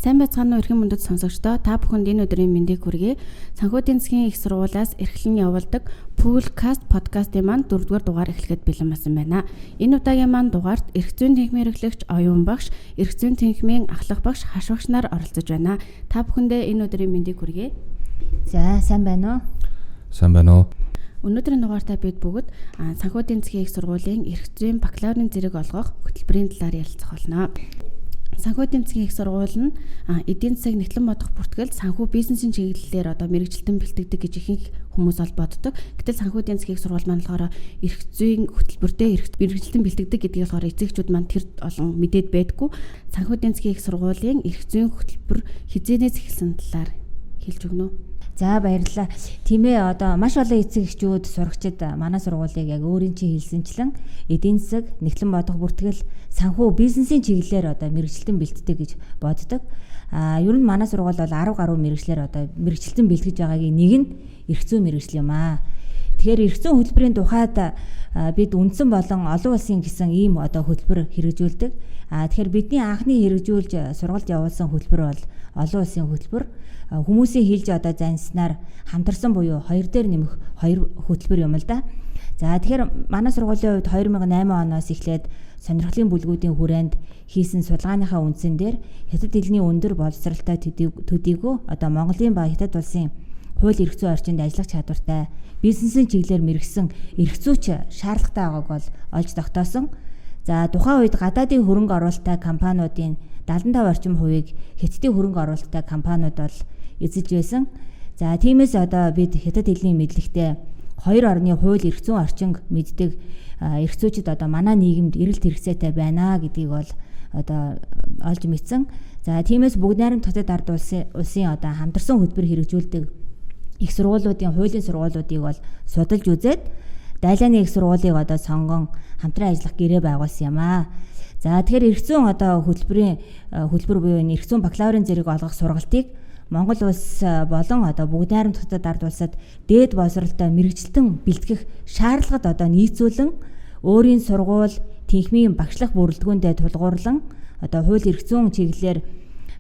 Сайн байцгаана уу эрхэм мөндөд сонсогчдоо. Та бүхэнд энэ өдрийн мэндийг хүргэе. Санхүүгийн засгийн их сургуулиас эрхлэн явуулдаг Poolcast EP.4 маань 4-р дугаар эхлэхэд бэлэн болсон байна. Энэ удаагийн маань дугаарт эрх зүйн тэнхимийн эрхлэгч Оюун багш, эрх зүйн тэнхимийн ахлах багш, хашвагч нар оролцож байна. Та бүхэндээ энэ өдрийн мэндийг хүргэе. За, сайн байна уу? Сайн байна уу? Өнөөдрийн дугаартаа бид бүгд санхүүгийн засгийн их сургуулийн эрх зүйн бакалаврын зэрэг олгох хөтөлбөрийн талаар ярилцах болно. Санхүүгийн засгийн их сургууль нь эдийн засаг нэгтлэн бодох бүртгэл санхүү бизнесийн чиглэлээр мэргэжилтэн бэлтгэдэг гэж ихэнх хүмүүс бол боддог. Гэтэл санхүүгийн засгийн их сургууль маань болохоор эрх зүйн хөтөлбөртэй мэргэжилтэн бэлтгэдэг гэдгийг болохоор эцэгчүүд маань тэр олон мэдээд байдгүй. Санхүүгийн засгийн их сургуулийн эрх зүйн хөтөлбөр хизээнээс эхэлсэн талаар хэлж өгнө үү? За, баярлалаа. Тийм ээ, маш олон эцэг эхчүүд сурагчид манай сургуулийг яг өөрийн чинь хэлсэнчлэн эдийн засаг нэгтлэн бодох бүртгэл санхүү бизнесийн чиглэлээр мэргэжилтэн бэлтдэг гэж боддог. Ер нь манай сургууль бол 10 гаруй мэргэжлэр мэргэжилтэн бэлтгэж байгаагийн нэг нь эрх зүйн мэргэжил юм аа. Тэгэхээр эрх зүйн хөтөлбөрийн тухайд бид үндсэн болон олон улсын гэсэн ийм хөтөлбөр хэрэгжүүлдэг. Тэгэхээр бидний анхны хэрэгжүүлж сургалт явуулсан хөтөлбөр бол олон улсын хөтөлбөр. Хүмүүсийн хэлж занснаар хамтарсан буюу 2 дээр нэмэх 2 хөтөлбөр юм л да. За, тэгэхээр манай сургуулийн хувьд 2008 оноос эхлээд сонирхлын бүлгүүдийн хүрээнд хийсэн судалгааныхаа үндсэн дээр хятад хэлний өндөр боловсралтай төдийгүй Монголын ба хятад улсын хууль эрх зүйн орчинд ажиллах чадвартай бизнесийн чиглэлээр мэргэсэн эрх зүйч шаардлагатай байгааг бол олж тогтоосон. За, тухайн үед гадаадын хөрөнгө оруулалттай компаниудын 75% орчим хувийг хятадын хөрөнгө оруулалттай компаниуд бол эзэлж байсан. За, тиймээс бид хятад хэлний мэдлэгтэй 2 орны хууль эрх зүйн орчинг мэддэг эрх зүйчид манай нийгэмд эрэлт хэрэгцээтэй байна гэдгийг бол олж мэдсэн. За, тиймээс бүгд найрамд хотод ард улсын хамтарсан хөтөлбөр хэрэгжүүлдэг их сургуулиудын хуулийн сургуулиудыг бол судалж үзээд дайлааны их сургуулийг сонгон хамтран ажиллах гэрээ байгуулсан юм аа. За, тэгэхээр эрх зүйн хөтөлбөр буюу эрх зүйн бакалаврын зэрэг олгох сургалтыг Монгол улс болон бүгд найрамд хотод ард улсад дээд боловсралтай мэргэжилтэн бэлтгэх шаардлагад нийцүүлэн өөрийн сургууль тэнхимийн багшлах бүрэлдэхүүндээ тулгуурлан хууль эрх зүйн чиглэлээр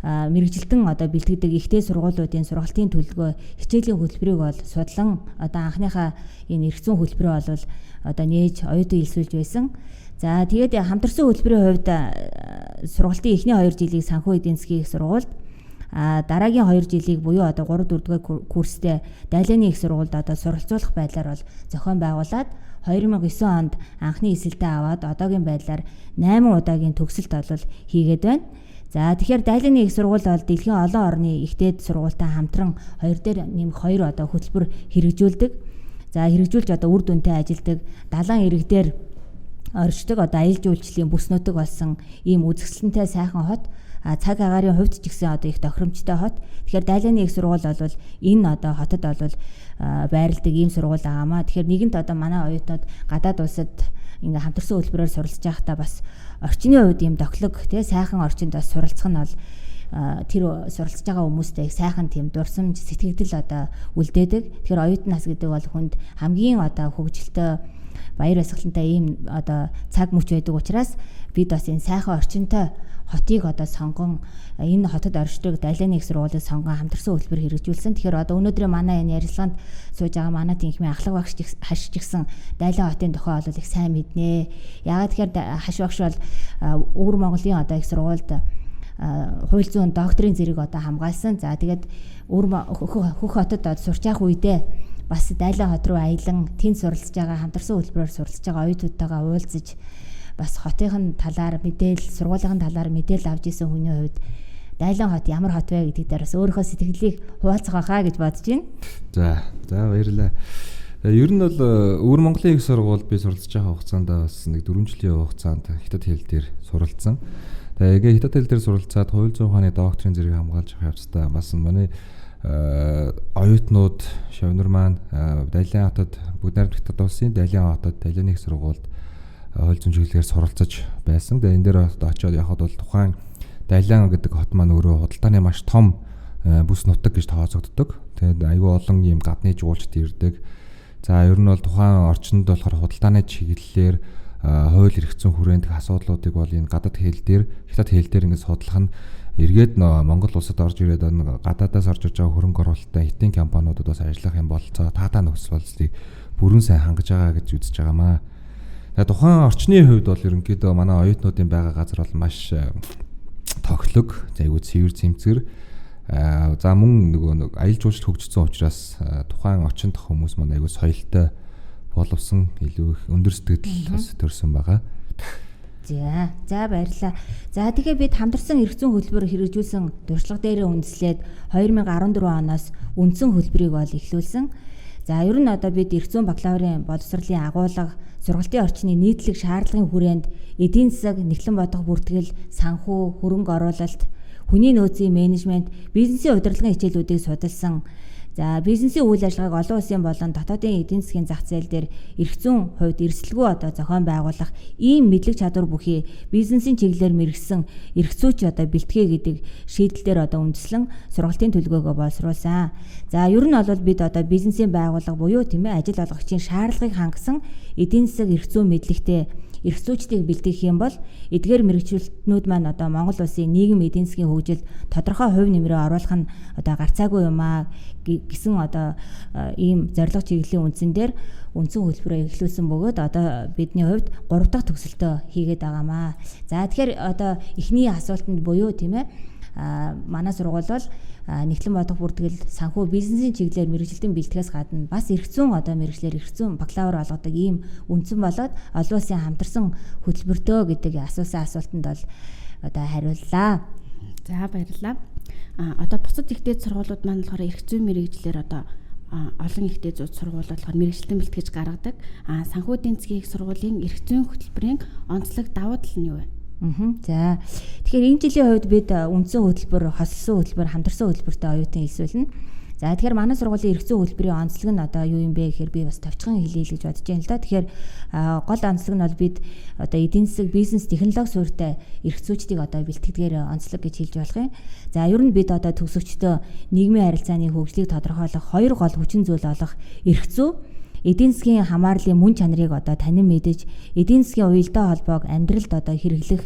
мэргэжилтэн бэлтгэдэг ихтэй сургуулиудын сургалтын төлөвлөгөө хичээлийн хөтөлбөрийг бол судлан анхныхаа энэ эрх зүйн хөтөлбөрөө бол нээж оюутан хэлсүүлж байсан. За, тэгээд хамтарсан хөтөлбөрийн хувьд сургалтын эхний 2 жилийг санхүү эдийн засгийн их сургуульд, дараагийн 2 жилийг буюу 3-4 дугаар курстэй дайлааны их сургуульд суралцуулах байдлаар бол зохион байгуулад 2009 онд анхны эсэлтээ аваад одоогийн байдлаар 8 удаагийн төгсөлт бол хийгээд байна. За, тэгэхээр дайлааны их сургууль бол дэлхийн олон орны ихтэйд сургуультай хамтран 2 дээр нэмэх 2 хөтөлбөр хэрэгжүүлдэг. За, хэрэгжүүлж үр дүнтэй ажилдаг, далайн иргэдээр оршдог аялал жуулчлалын бүс нутаг болсон ийм үзэсгэлэнтэй сайхан хот, цаг агаарын хувьд ч гэсэн их тохиромжтой хот. Тэгэхээр дайлааны их сургууль бол энэ хотод бол байрладаг ийм сургууль байгаамаа. Тэгэхээр нэгэнт манай оюутнууд гадаад улсад ингээ хамтарсан хөтөлбөрөөр суралцж байхдаа бас орчны хувьд ийм доклог сайхан орчинд бас суралцах нь бол тэр суралцж байгаа хүмүүстэй их сайхан тийм дурсамж сэтгэгдэл үлдээдэг. Тэгэхээр оюутан нас гэдэг бол хүнд хамгийн хөгжилтэй баяр баясгалантай ийм цаг мөч байдаг учраас бид бас энэ сайхан орчинтой хотыг сонгон энэ хотод оршдог дайлааны их сургуулийг сонгон хамтарсан хөтөлбөр хэрэгжүүлсэн. Тэгэхээр өнөөдрийн манай энэ ярилцлаганд сууж байгаа манай тэнхимийн ахлах багш хашиж гисэн дайлан хотын тухай бол их сайн мэднэ. Яагаад тэгэхээр хаш багш бол өвөр Монголын их сургуульд хууль зүйн докторийн зэрэг хамгаалсан. За, тэгээд хөх хотод сурч явах үедээ бас дайлан хот руу аялан тэнд суралцж байгаа хамтарсан хөтөлбөрөөр суралцж байгаа оюутнуудтайгаа уулзаж бас хотын талаар сургуулийн талаар мэдээлэл авч исэн хүний хувьд дайлан хот ямар хот вэ гэдэг дээр бас өөрийнхөө сэтгэлийг хуваалцах байхаа гэж бодож байна. За, баярлалаа. Ер нь бол өвөр Монголын их сургууль би суралцж байгаа хугацаанд бас нэг 4 жилийн хугацаанд хятад хэл дээр суралцсан. Тэгээд хятад хэл дээр суралцаад хууль зүйн ухааны докторийн зэрэг хамгаалж авах явцдаа бас манай оюутнууд шавнар маань Дайлан хотод бүгд найрамд хятад улсын Дайлан хотод дайлааны их сургуульд хууль зүйн чиглэлээр суралцаж байсан. Тэгээд энэ дээр очиод явхад бол тухайн Дайлан гэдэг хот маань өөрөө худалдааны маш том бүс нутаг гэж тооцогддог. Тэгээд аюул олон ийм гадны жуулчд ирдэг. За, ер нь бол тухайн орчинд болохоор худалдааны чиглэлээр хууль эрх зүйн хүрээндх асуудлуудыг бол энэ гадаад хэл дээр хятад хэл дээр ингээд судлах нь эргээд Монгол улсад орж ирээд гадаадаас орж иж байгаа хөрөнгө оруулалттай хитэн компаниудад бас ажиллах юм болцоо таатай нөхцөл байдлыг бүрэн сайн хангаж байгаа гэж үзэж байгаамаа. Тэгээ тухайн орчны хувьд бол ерөнхийдөө манай оюутнуудын байгаа газар бол маш тоглог, айгүй цэвэр цэмцгэр. За мөн нэг аялал жуулчлал хөгжсөн учраас тухайн очинд хүмүүс маань айгүй соёлтой боловсон, илүү их өндөр сэтгэл бас төрсэн байгаа. За баярлалаа. За тэгээ бид хамтарсан эрх зүйн хөтөлбөр хэрэгжүүлсэн туршлага дээрээ үндэслээд 2014 оноос үндсэн хөтөлбөрийг бол эхлүүлсэн. За ер нь одоо бид эрх зүйн бакалаврын боловсролын агуулга, сургалтын орчны нийтлэг шаардлагын хүрээнд эдийн засаг, нэхлэн бодох бүртгэл, санхүү, хөрөнгө оруулалт, хүний нөөцийн менежмент, бизнесийн удирдлагын хичээлүүдийг судалсан. За бизнесийн үйл ажиллагааг олон улсын болон дотоодын эдийн засгийн зах зээл дээр эрх зүйн хувьд эрсдэлгүй одоо зохион байгуулах ийм мэдлэг чадвар бүхий бизнесийн чиглэлээр мэргэсэн эрх зүйч одоо бэлтгэе гэдэг шийдэлээр одоо үндэслэн сургалтын төлөвлөгөөгөө боловсруулсан. За ер нь бол бид одоо бизнесийн байгууллага буюу тийм ээ ажил олгогчийн шаардлагыг хангасан эдийн засаг эрх зүйн мэдлэгтэй эрх зүйчдийг бэлтгэх юм бол эдгээр мэргэжилтнүүд маань одоо Монгол улсын нийгэм эдийн засгийн хөгжилд тодорхой хувь нэмрээ оруулах нь одоо гарцаагүй юм аа гэсэн одоо ийм зорилго чиглэлийн үндсэн дээр үндсэн хөтөлбөрөө эхлүүлсэн бөгөөд одоо бидний хувьд 3 дахь төгсөлтөө хийгээд байгаамаа. За тэгэхээр одоо эхний асуултанд буюу тийм ээ манай сургууль бол нэхлэн бодох бүртгэл санхүү бизнесийн чиглэлээр мэргэжилтийн бэлтгэхээс гадна бас эрх зүйн одоо мэргэжлэр эрх зүйн бакалавр олгодог ийм үндсэн болоод олон улсын хамтарсан хөтөлбөртөө гэдэг асуусан асуултанд бол одоо хариуллаа. За баярлалаа. Одоо бусад ихтэй сургуулиуд маань болохоор эрх зүйн мэргэжлэр одоо олон ихтэй зүйн сургуулиуд болохоор мэргэжилтэн бэлтгэж гаргадаг. Санхүү эдийн засгийн их сургуулийн эрх зүйн хөтөлбөрийн онцлог давуу тал нь юу вэ? За тэгэхээр энэ жилийн хувьд бид үндсэн хөтөлбөр, хослсон хөтөлбөр, хамтарсан хөтөлбөртэй оюутан хэлсүүлнэ. За тэгэхээр манай сургуулийн эрх зүйн хөтөлбөрийн онцлог нь одоо юу юм бэ гэхээр би бас товчхон хэлье л гэж бодож байна л да. Тэгэхээр гол онцлог нь бол бид одоо эдийн засаг, бизнес, технологи суурьтай эрх зүйчдийг одоо бэлтгэдгээр онцлог гэж хэлж болох юм. За ер нь бид одоо төгсөгчдөө нийгмийн харилцааны хөгжлийг тодорхойлох хоёр гол хүчин зүйл болох эрх зүй, эдийн засгийн хамаарлын мөн чанарыг одоо танин мэдэж, эдийн засгийн уялдаа холбоог амьдралд одоо хэрэглэх.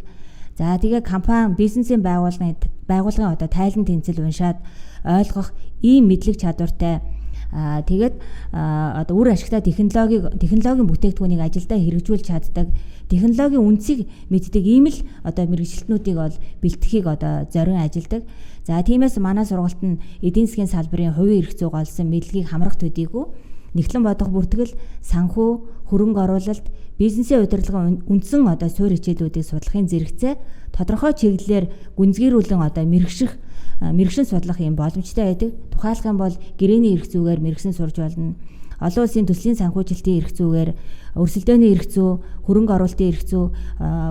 За тэгээ компани, бизнесийн байгууллагын одоо тайлан тэнцэл уншаад ойлгох ийм мэдлэг чадвартай. Тэгээд одоо үр ашигтай технологийн бүтээгдэхүүнийг ажилдаа хэрэгжүүлж чаддаг, технологийн үндсийг мэддэг ийм л одоо мэргэжилтнүүдийг бол бэлтгэхийг одоо зорин ажилдаг. За тиймээс манай сургалт нь эдийн засгийн салбарын хувийн эрх зүйг олсон мэдлэгийг хамрах төдийгүй нэхлэн бодох бүртгэл, санхүү, хөрөнгө оруулалт, бизнесийн удирдлагын үндсэн одоо суурь хичээлүүдийг судлахын зэрэгцээ тодорхой чиглэлээр гүнзгийрүүлэн одоо мэрэгшин судлах юм боломжтой байдаг. Тухайлах юм бол гэрээний эрх зүйгээр мэрэгсэн сурж болно. Олон улсын төслийн санхүүжилтийн эрх зүйгээр өрсөлдөөний эрх зүй, хөрөнгө оруулалтын эрх зүй,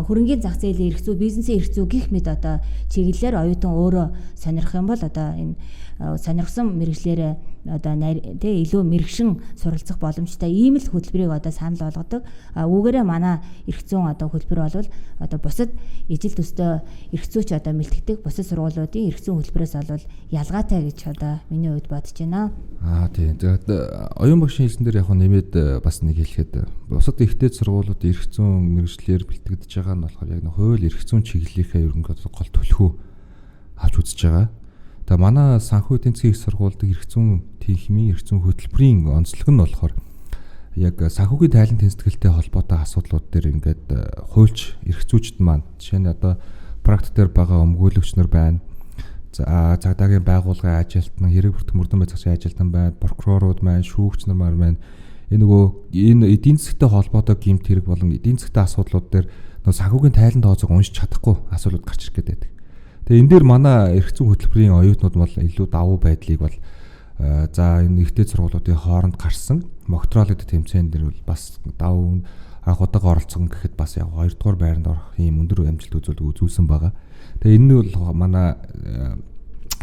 хөрөнгийн зах зээлийн эрх зүй, бизнесийн эрх зүй гэх мэт одоо чиглэлээр оюутан өөрөө сонирх юм бол одоо энэ сонирхсан мэргэжлэрээ одоо илүү мэрэгшин суралцах боломжтой ийм л хөтөлбөрийг одоо санал болгодог. Үүгээрээ манай эрх зүйн одоо хөтөлбөр бол одоо бусад ижил төстэй эрх зүйч одоо мэлтгэдэг бусад сургуулиудын эрх зүйн хөтөлбөрөөс бол ялгаатай гэж одоо миний хувьд бодож байна. Тийм. Тэгээд оюун багшийн хэлсэн дээр яг нэмээд бас нэг хэлэхэд бусад ихтэй сургуулиудын эрх зүйн мэргэжлэр бэлтгэж байгаа нь болохоор яг нэг хууль эрх зүйн чиглэлийнхээ ерөнхийдөө гол төлхөө авч үзэж байгаа. Тэгээ манай санхүү эдийн засгийн их сургуульд эрх зүйн тэнхимийн эрх зүйн хөтөлбөрийн онцлог нь болохоор яг санхүүгийн тайлан тэнцэтгэлтэй холбоотой асуудлууд дээр ингээд хуульч эрх зүйчд маань жишээ нь одоо практик дээр байгаа өмгөөлөгч нар байна. За цагдаагийн байгууллагын ажилтнан, хэрэг бүртгэх мөрдөн байцаагчийн ажилтнан байна, прокурорууд байна, шүүгч нар байна. Энэ эдийн засгтай холбоотой гэмт хэрэг болон эдийн засгтай асуудлууд дээр нөө санхүүгийн тайлан тооцоог уншиж чадахгүй асуудлууд гарч ирэх гэдэг. Тэгээ энэ дээр манай эрх зүйн хөтөлбөрийн оюутнууд бол илүү давуу байдлыг бол за энэ ихтэй сургуулиудын хооронд гарсан моктрологд тэмцээн дээр бол бас давуу анх удаага оролцсон гэхэд бас яг 2 дугаар байранд орох ийм өндөр амжилт үзүүлсэн байгаа. Тэгээ энэ нь бол манай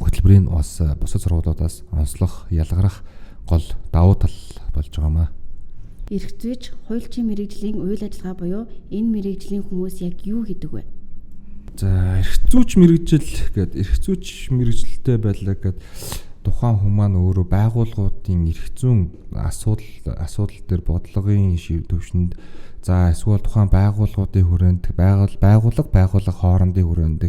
хөтөлбөрийн бас бусад сургуулиудаас онцлох, ялгарах гол давуу тал болж байгаамаа. Эрх зүйч, хуульчийн мэргэжлийн үйл ажиллагаа буюу энэ мэргэжлийн хүмүүс яг юу гэдэг вэ? За эрх зүйч мэргэжил гэдэг эрх зүйч мэргэжилтэй байлаа гэдэг тухайн хүн маань өөрөө байгууллагуудын эрх зүйн асуудал дээр бодлогын төвшөнд за эсвэл тухайн байгууллагуудын хүрээнд байгууллага хоорондын хүрээнд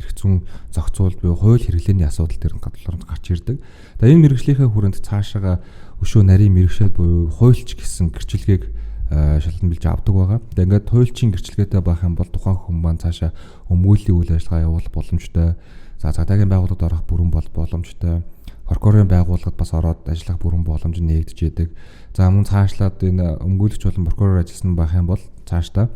эрх зүйн зохицуулалт буюу хууль хэрэглээний асуудал төр гадлуурамд гарч ирдэг. Тэгээ энэ мэргэжлийнхээ хүрээнд цаашаага өшөө нарийн мэргэжил буюу хуульч гэсэн гэрчилгээг шалган билж авдаг байгаа. Тэгээ ингээд хуульчийн гэрчилгээтэй байх юм бол тухайн хүн маань цаашаа өмгөөллийн үйл ажиллагаа явуулах боломжтой. За цагдаагийн байгууллагад орох бүрэн боломжтой. Прокурорын байгууллагад бас ороод ажиллах бүрэн боломж нээгдэж идэг. За мөн цаашлаад энэ өмгөөлөгч болон прокурор ажилласан байх юм бол цаашдаа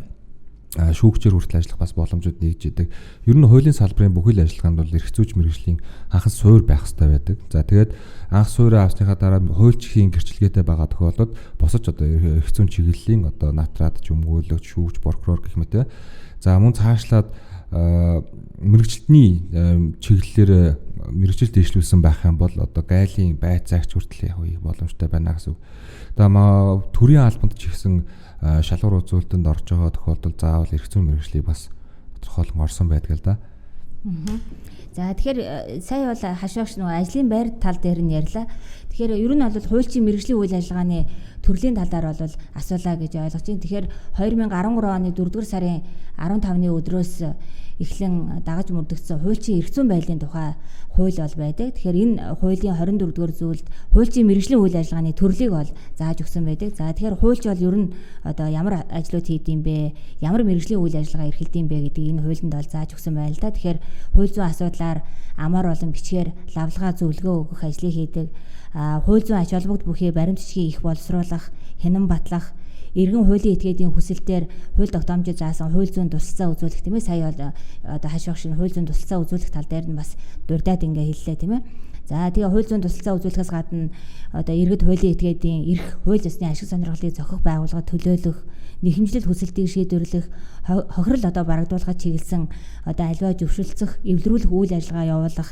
шүүгчээр хүртэл ажиллах бас боломжууд нэгж идэг. Ер нь хуулийн салбарын бүхэл ажиллагаанд бол эрх зүйч мэргэжлийн анхны суурь байх хэрэгтэй байдаг. За тэгээд анх суурьаа авсныхаа дараа хуульчийн гэрчилгээтэй байгаа тохиолдолд босож одоо эрх зүйн чиглэлийн одоо натраад өмгөөлөгч, шүүгч, прокурор гэх мэт. За мөн цаашлаад мэргэжилтний чиглэлээр мэргэжилт дэвшлүүлсэн байх юм бол одоо гайлын байцаагч хүртэл явах боломжтой байна гэсэн үг. Одоо төрийн албанд ч ихсэн шалгуур үзүүлэлтэнд орж байгаа тохиолдолд заавал эрх зүйн мэргэжлийг бас тодорхойлон орсон байдаг л да. За тэгэхээр сая бол хашаагч нөгөө ажлын байр тал дээр нь ярьлаа. Тэгэхээр ер нь бол хуульчийн мэргэжлийн үйл ажиллагааны төрлийн талаар бол асуулаа гэж ойлгож байна. Тэгэхээр 2013 оны 4-р сарын 15-ны өдрөөс эхлэн дагаж мөрдөгдсөн хуульчийн эрх зүйн байдлын тухай хууль бол байдаг. Тэгэхээр энэ хуулийн 24-р зүйлд хуульчийн мэргэжлийн үйл ажиллагааны төрлийг бол зааж өгсөн байдаг. За тэгэхээр хуульч бол ер нь одоо ямар ажлууд хийдэм бэ? Ямар мэргэжлийн үйл ажиллагаа эрхэлдэм бэ гэдгийг энэ хуулинд бол зааж өгсөн байна л да. Тэгэхээр хууль зүйн асуудлаар амар болон бичгээр лавлгаа зөвлөгөө өгөх ажлыг хийдэг. Хууль зүйн ач холбогд бүхий баримтчгийн их боловсруулах, хянан батлах, иргэн хуулийн этгээдийн хүсэлтээр хууль тогтоомжид заасан хууль зүйн тусалцаа үзүүлэх тийм ээ. Сая бол одоо хашаах шиг хууль зүйн тусалцаа үзүүлэх тал дээр нь бас дурдаад ингээ хэллээ тийм ээ. За тэгээ хууль зүйн тусалцаа үзүүлэхээс гадна одоо иргэд хуулийн этгээдийн эрх, хууль ёсны ашиг сонирхлыг зохих байгууллагад төлөөлөх, нэхэмжлэл хүсэлтийг шийдвэрлэх, хохирол одоо барагдуулахад чиглэсэн одоо аливаа зөвшөлдсөх, эвлэрүүлэх үйл ажиллагаа явуулах,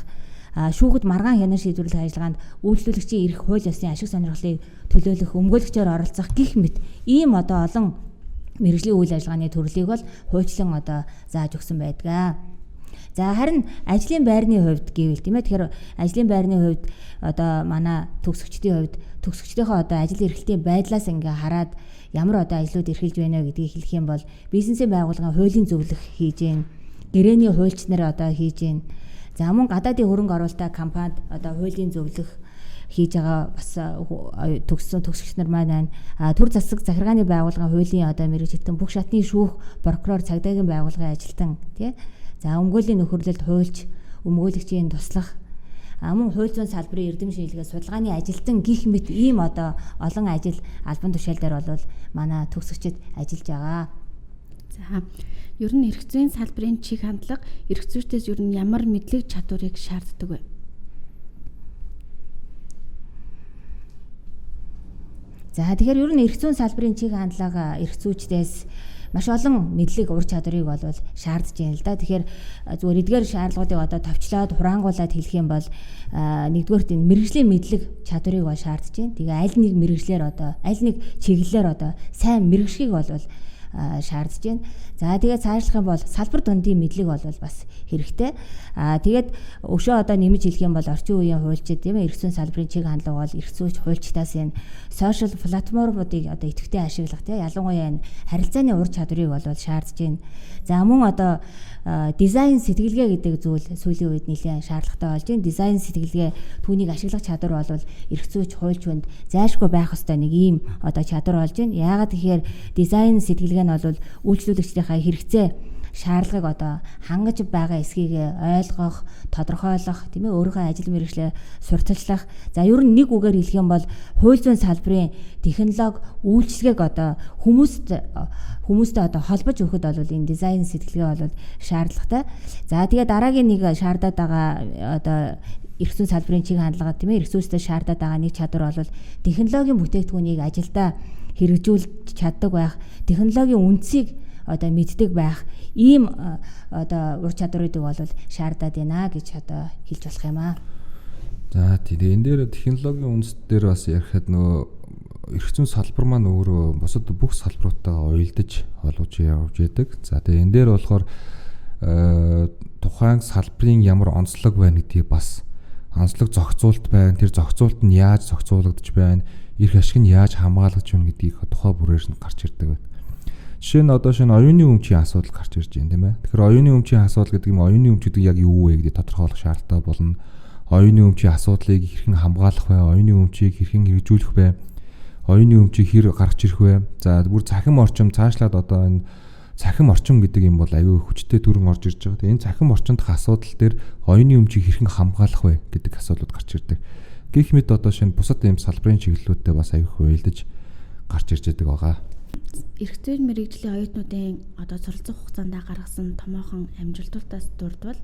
шүүхэд маргаан хянан шийдвэрлэх ажиллагаанд үйлчлүүлэгчийн эрх, хууль ёсны ашиг сонирхлыг төлөөлөх, өмгөөлөгчөөр оролцох гэх мэт ийм одоо олон мэргэжлийн үйл ажиллагааны төрлийг бол хуульчлан одоо зааж өгсөн байдаг. За харин ажлын байрны хувьд гэвэл тийм ээ. Тэгэхээр ажлын байрны хувьд одоо манай төгсөгчдийн хувьд төгсөгчдийнхөө одоо ажил эрхлэлтийн байдлаас ингээ хараад ямар одоо ажлууд эрхэлж байна гэдгийг хэлэх юм бол бизнесийн байгууллагын хуулийн зөвлөх хийж гин, гэрээний хуульч нар одоо хийж гин. За мөн гадаадын хөрөнгө оруулалттай компанид одоо хуулийн зөвлөх хийж байгаа бас төгсөгч нар маань төр засаг захиргааны байгууллагын хуулийн одоо мэргэжилтэн бүх шатны шүүх, прокурор, цагдаагийн байгууллагын ажилтан тий. За өмгөөлийн нөхөрлөлд хуульч, өмгөөлөгчийн туслах, мөн хууль зүйн салбарын эрдэм шинжилгээ судалгааны ажилтан гих мэт ийм одоо олон ажил албан тушаал дээр бол манай төгсөгчид ажиллаж байгаа. За ер нь эрх зүйн салбарын чиг хандлага эрх зүйчдээс ер нь ямар мэдлэг чадварыг шаарддаг вэ? За тэгэхээр ер нь эрх зүйн салбарын чиг хандлага эрх зүйчдээс маш олон мэдлэг ур чадварыг бол шаардж байна л да. Тэгэхээр зүгээр эдгээр шаардлагуудыг одоо товчлоод хураангуулад хэлэх юм бол нэгдүгээрт энэ мэргэжлийн мэдлэг чадварыг бол шаардж байна. Тэгээ аль нэг мэргэжлэр одоо аль нэг чиглэлээр одоо сайн мэргэжхийг бол шаардж байна. За тэгээд цаашлах юм бол салбар дундын мэдлэг бол бас хэрэгтэй. Тэгээд өшөө одоо нэмж хэлэх юм бол орчин үеийн хуульчид тийм ээ эрх зүйн салбарын чиг хандлага бол эрх зүйч хуульчдаас энэ сошиал платформуудыг одоо идэвхтэй ашиглах тийм ялангуяа энэ харилцааны ур чадварыг бол шаардж байна. За мөн одоо дизайн сэтгэлгээ гэдэг зүйл сүүлийн үед нэлээд шаардлагатай болж байна. Дизайн сэтгэлгээ түүнийг ашиглах чадвар бол эрх зүйч хуульч хүнд зайлшгүй байх ёстой нэг ийм одоо чадвар болж байна. Яагаад гэхээр дизайн сэтгэлгээ нь бол үйлчлүүлэгчдийнхээ хэрэгцээ шаардлагыг одоо хангаж байгаа эсхийг ойлгох, тодорхойлох, тийм ээ өөрийнхөө ажил мэргэжлээ сурталчлах. За ер нь нэг үгээр хэлэх юм бол хууль зүйн салбарын технологи үйлчлэгийг одоо хүмүүстээ одоо холбож өгөхөд бол энэ дизайн сэтгэлгээ бол шаардлагатай. За тэгээ дараагийн нэг шаардаад байгаа одоо эрх зүйн салбарын чиг хандлага тийм ээ эрх зүйчдээ шаардаад байгаа нэг чадвар бол технологийн бүтээгдэхүүнийг ажилдаа хэрэгжүүлж чаддаг байх, технологийн үндсийг одоо мэддэг байх ийм одоо ур чадваруудыг бол шаардаад байна гэж одоо хэлж болох юм аа. За тийм энэ дээр технологийн үндэс дээр бас ярихад нөгөө эрх зүйн салбар маань өөрөө бусад бүх салбаруудтайгаа уялдаж олж явж яадаг. За тэгээ энэ дээр болохоор тухайн салбарын ямар онцлог байна гэдгийг бас онцлог зохицуулалт байна. Тэр зохицуулалт нь яаж зохицуулагдж байна, эрх ашиг нь яаж хамгаалагдж байна гэдгийг тухай бүрээр нь гарч ирдэг байна. Жишээ нь одоо шинэ оюуны өмчийн асуудал гарч ирж байна тийм ээ. Тэгэхээр оюуны өмчийн асуудал гэдэг нь оюуны өмч гэдэг яг юу вэ гэдгийг тодорхойлох шаардлагатай болно. Оюуны өмчийн асуудлыг хэрхэн хамгаалах вэ? Оюуны өмчийг хэрхэн хэрэгжүүлэх вэ? Оюуны өмчийг хэр гаргаж ирэх вэ? За бүр цахим орчим цаашлаад одоо энэ цахим орчим гэдэг юм бол аюу хүчтэй төрөн орж ирж байгаа. Тэгээ энэ цахим орчиндх асуудал дээр оюуны өмчийг хэрхэн хамгаалах вэ гэдэг асуудлууд гарч ирдэг. Гэх мэт одоо шинэ бусад ийм салбарын чиглэлүүдтэй бас аюу хуйлдаж гарч ирж байгаа байгаа. Эрх зүйн мэргэжлийн оюутнуудын одоо суралцах хугацаанд гаргасан томоохон амжилтуудаас дурдвал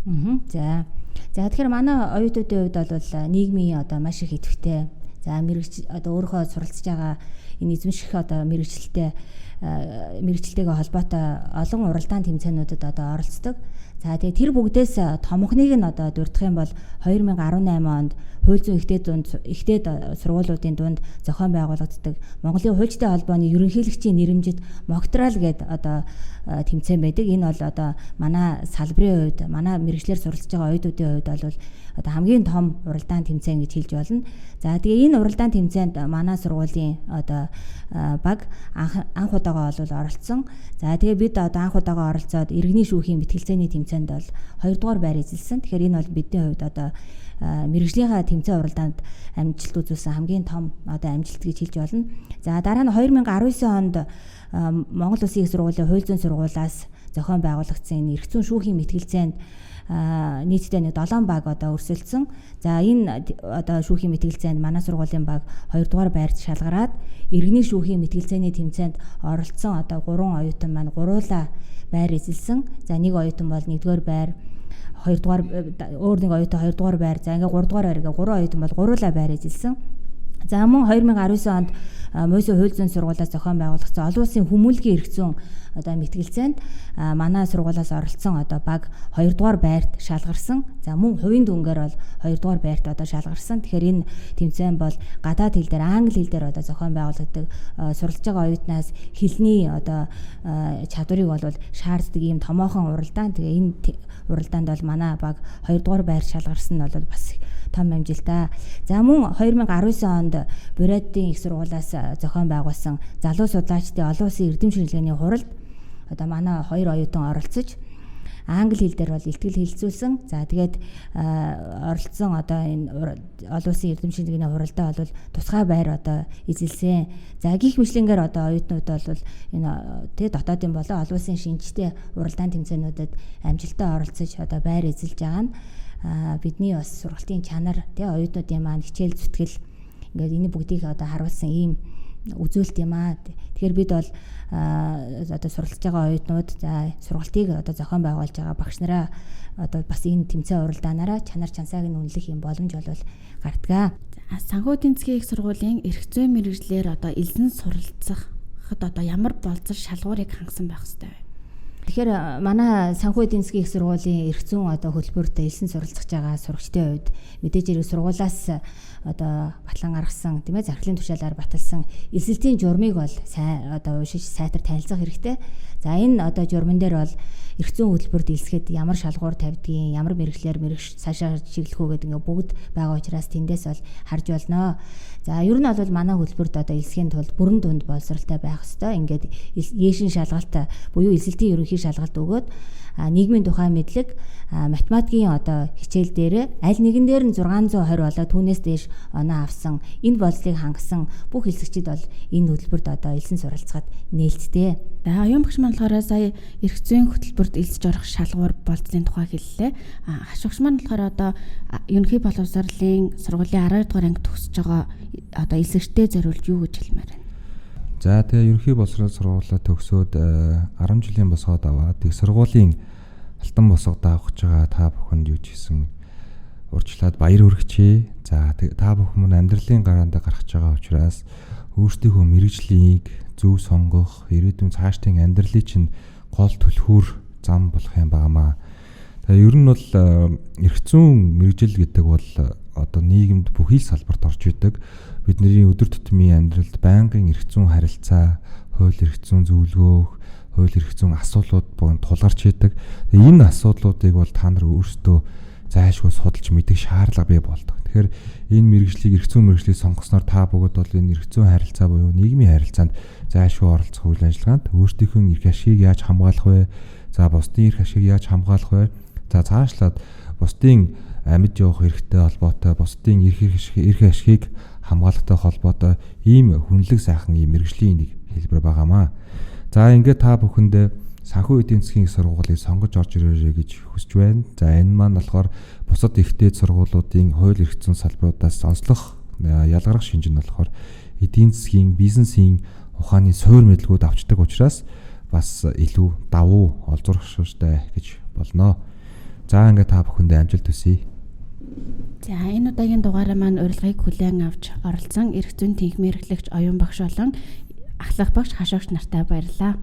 За тэгэхээр манай оюутнуудын хувьд бол нийгмийн одоо маш их идэвхтэй. За мэрэгч одоо өөрийнхөө суралцж байгаа энэ эзэмших одоо мэрэгчлэлтэйгээ холбоотой олон уралдаан тэмцээнүүдэд одоо оролцдог. За тэгээ тэр бүгдээс томхныг нь одоо дурдах юм бол 2018 онд хууль зүйн ихтэй сургуулиудын дунд зохион байгуулагддаг Монголын хуульчтай холбооны ерөнхийлөгчийн нэрэмжит Моктрал гэдэг одоо тэмцээн байдаг. Энэ бол одоо манай салбарын хувьд манай мэрэгчлэр суралцж байгаа оюутнуудын хувьд бол одоо хамгийн том уралдаан тэмцээн гэж хэлж болно. За тэгээ энэ уралдаан тэмцээнд манай сургуулийн одоо баг анх удаага бол оролцсон. За тэгээ бид одоо анх удаага оролцоод иргэний шүүхийн мэтгэлцээний тэмцээнд бол 2 дугаар байр эзэлсэн. Тэгэхээр энэ бол бидний хувьд одоо мэргэжлийнхаа тэмцээн уралдаанд амжилт үзүүлсэн хамгийн том одоо амжилт гэж хэлж болно. За дараа нь 2019 онд Монгол Улсын их сургуулийн хууль зүйн сургуулиас зохион байгуулагдсан энэ эрх зүйн шүүхийн мэтгэлцээнд нийтдээ нэг 7 баг одоо өрсөлдсөн. За энэ одоо шүүхийн мэтгэлцээнд манай сургуулийн баг 2 дугаар байрт шалгараад иргэний шүүхийн мэтгэлцээний тэмцээнд оролцсон одоо 3 оюутан маань гуруула байр эзэлсэн. За нэг оюутан бол 1-р байр, 2-р өөр нэг оюутан 2-р байр, за ингээ 3-р байр ингээ 3 оюутан бол гуруула байр эзэлсэн. За мөн 2019 онд Мойсо хууль зүйн сургуулиас зохион байгуулагдсан олон улсын хүмүүнлэгийн эрх зүйн одоо мэтгэлцээнд манай сургуулиас оролцсон одоо баг 2 дугаар байрт шалгарсан. За мөн хувийн дүнгээр бол 2 дугаар байрт одоо шалгарсан. Тэгэхээр энэ тэмцээн бол гадаад хэл дээр англи хэл дээр одоо зохион байгуулагддаг суралцж байгаа оюутнаас хэлний одоо чадварыг бол шаарддаг ийм томоохон уралдаан. Тэгээ энэ уралдаанд бол манай баг 2 дугаар байрт шалгарсан нь бол бас том амжилтаа. За мөн 2019 онд Бурятийн их сургуулиас зохион байгуулсан залуу судлаачдын олон улсын эрдэм шинжилгээний хуралд одоо манай 2 оюутан оролцож англи хэл дээр бол илтгэл хэлэлцүүлсэн. За тэгээд оролцсон одоо энэ олон улсын эрдэм шинжилгээний хуралдаа бол тусгай байр одоо эзэлсэн. За гих мэтлэнгээр одоо оюутнууд бол энэ дотоодын болон олон улсын шинжтэй уралдаан тэмцээнүүдэд амжилттай оролцож одоо байр эзэлж байгаа нь бидний бас сургалтын чанар тий оюутнуудын маань хичээл зүтгэл ингээд энэ бүгдийг одоо харуулсан ийм үзүүлэлт юм аа. Тэгэхээр бид бол одоо суралцж байгаа оюутнууд за сургалтыг одоо зохион байгуулж байгаа багш нараа одоо бас энэ тэмцээн уралдаанаараа чанар чансааг нь үнэлэх юм боломж бол гардгаа. Санхүү эдийн засгийн их сургуулийн эрх зүйн мэргэжлэр одоо элсэн суралцахад одоо ямар болцол шалгуурыг хангасан байх ёстой вэ? Тэгэхээр манай санхүү эдийн засгийн их сургуулийн эрх зүйн одоо хөтөлбөрт элсэн суралцж байгаа сурагчдын хувьд мэдээж хэрэг сургуулиас одоо батлан гаргасан тийм ээ зархлын тушаалаар баталсан элсэлтийн журмыг бол одоо уншиж сайтар танилцах хэрэгтэй. За энэ одоо журман дээр бол эрх зүйн хөтөлбөрт элсэхэд ямар шалгуур тавьдгийг, ямар мэрэгчлэр цаашаа чиглэх үү гэдэг ингээ бүгд байгаа учраас тэндээс бол харж болно. За ер нь бол манай хөтөлбөрт одоо элсхийн тулд бүрэн дунд боловсралтай байх ёстой. Ингээд яшин шалгалт буюу элсэлтийн ерөнхий шалгалт өгөөд нийгмийн тухай мэдлэг, математикийн одоо хичээл дээр аль нэгэн дээр нь 620 болоод түүнээс дээш оноо авсан энэ болцлыг хангасан бүх элсэгчид бол энэ хөтөлбөрт одоо элсэн суралцахад нээлттэй. За оюун багш маань болохоор сая эрх зүйн хөтөлбөрт элсэж орох шалгуур болцлын тухай хэллээ. Хашгирч маань болохоор одоо ерөнхий боловсролын сургуулийн 12 дугаар анги төгсөж байгаа одоо элсэгчтэй зориулж юу гэж хэлмээр байна? За тэгээ ерөнхий боловсрол сургуулаа төгсөөд 10 жилийн босгоод аваад их сургуулийн алтан босгод авах гэж байгаа та бүхэнд юу ч хийсэн урьдчилаад баяр хүргэчээ. За та бүхэн амьдралын гараанд гарах гэж байгаа учраас өөрсдийнхөө мэргэжлийг зөв сонгох, ирээдүйн цаашдын амьдралыг чинь гол түлхүүр зам болох юм байнамаа. Тэгээ ер нь бол эрх зүйн мэргэжил гэдэг бол одоо нийгэмд бүхий л салбарт орж идэг. Бидний өдөр тутмын амьдралд байнгын эрх зүйн харилцаа, хууль эрх зүйн зөвлөгөөх, хууль эрх зүйн асуудлууд бүгд тулгарч идэг. Энэ асуудлуудыг бол та нар өөрсдөө зайлшгүй судалж мэдэх шаардлага бий болдог. Тэгэхээр энэ мэргэжлийг эрх зүйн мэргэжлийг сонгосноор та бүгд бол энэ эрх зүйн харилцаа буюу нийгмийн харилцаанд зайлшгүй оролцох үйл ажиллагаанд өөрсдийнхөө эрх ашгийг яаж хамгаалах вэ? За бусдын эрх ашгийг яаж хамгаалах вэ? За цаашлаад бусдын амьд явах эрхтэй холбоотой, бусдын эрх ашгийг хамгаалахтай холбоотой ийм хүнлэг сайхан ийм мэргэжлийн нэг хэлбэр байгаамаа. За ингээд та бүхэндээ санхүү эдийн засгийн сургуулийг сонгож орж ирээрэй гэж хүсэж байна. За энэ маань болохоор бусад ихтэй сургуулиудын хууль эрх зүйн салбаруудаас онцлог ялгарх шинж нь болохоор эдийн засгийн бизнесийн ухааны суур мэдлгүүд авчдаг учраас бас илүү давуу олзуурхштай гэж болно. За ингээд та бүхэндээ амжилт хүсье. За энэ удаагийн дугаараа маань урилгыг хүлээн авч оролцсон эрх зүйн тэнхимийн эрхлэгч Оюун багш болон ахлах багш хашаагч нартай баярлалаа.